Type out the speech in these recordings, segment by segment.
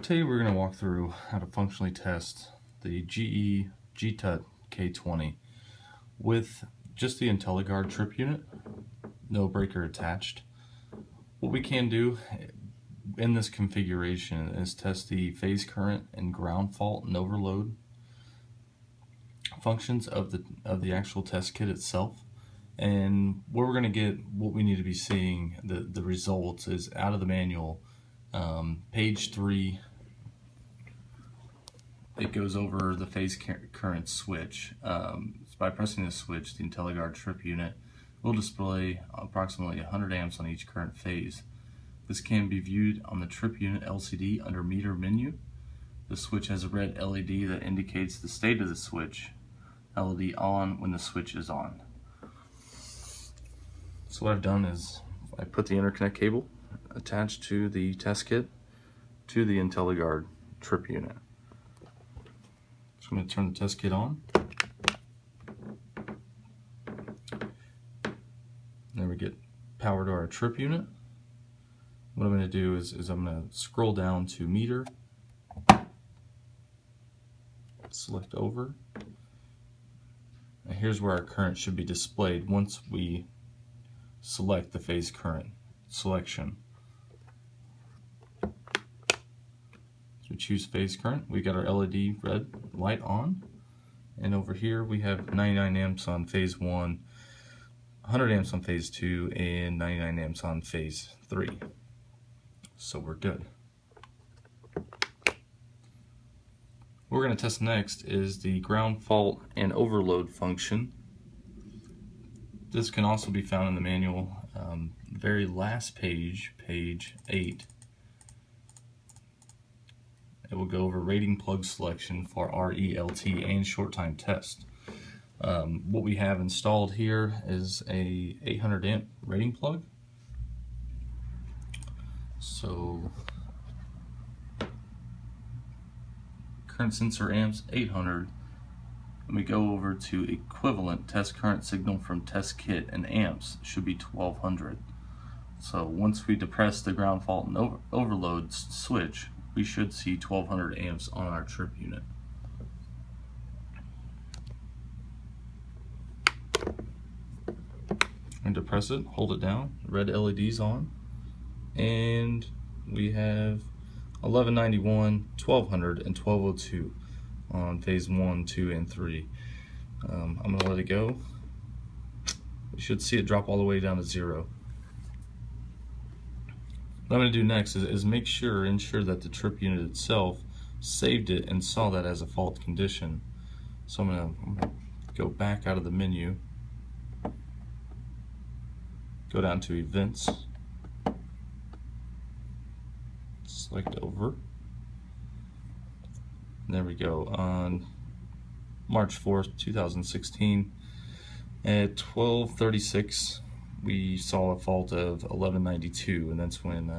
Today we're going to walk through how to functionally test the GTUTK20 with just the IntelliGuard trip unit, no breaker attached. What we can do in this configuration is test the phase current and ground fault and overload functions of the actual test kit itself. And where we're going to get what we need to be seeing, the results, is out of the manual. Page 3, it goes over the phase current switch. By pressing the switch, the IntelliGuard trip unit will display approximately 100 amps on each current phase. This can be viewed on the trip unit LCD under meter menu. The switch has a red LED that indicates the state of the switch. LED on when the switch is on. So what I've done is I put the interconnect cable attached to the test kit to the IntelliGuard trip unit. So I'm going to turn the test kit on. There we get power to our trip unit. What I'm going to do is I'm going to scroll down to meter, select over, and here's where our current should be displayed once we select the phase current selection. So we choose phase current. We got our LED red light on, and over here we have 99 amps on phase 1, 100 amps on phase 2, and 99 amps on phase 3. So we're good. What we're going to test next is the ground fault and overload function. This can also be found in the manual, very last page, page 8. It will go over rating plug selection for RELT and short time test. What we have installed here is a 800 amp rating plug. So current sensor amps 800. When we go over to equivalent test current signal from test kit and amps, should be 1200. So once we depress the ground fault and overload switch, we should see 1200 amps on our trip unit. And depress it, hold it down, red LEDs on, and we have 1191, 1200, and 1202 on phase 1, 2, and 3. I'm going to let it go. We should see it drop all the way down to 0. What I'm going to do next is ensure that the trip unit itself saved it and saw that as a fault condition. So I'm going to go back out of the menu, go down to events, select over. There we go. On March 4th, 2016, at 12:36, we saw a fault of 1192, and that's when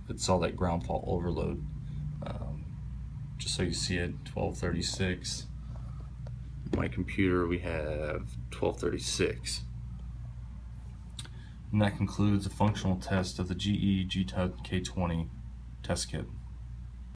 it saw that ground fault overload. Just so you see it, 12:36. My computer, we have 12:36. And that concludes a functional test of the GTUTK20 test kit.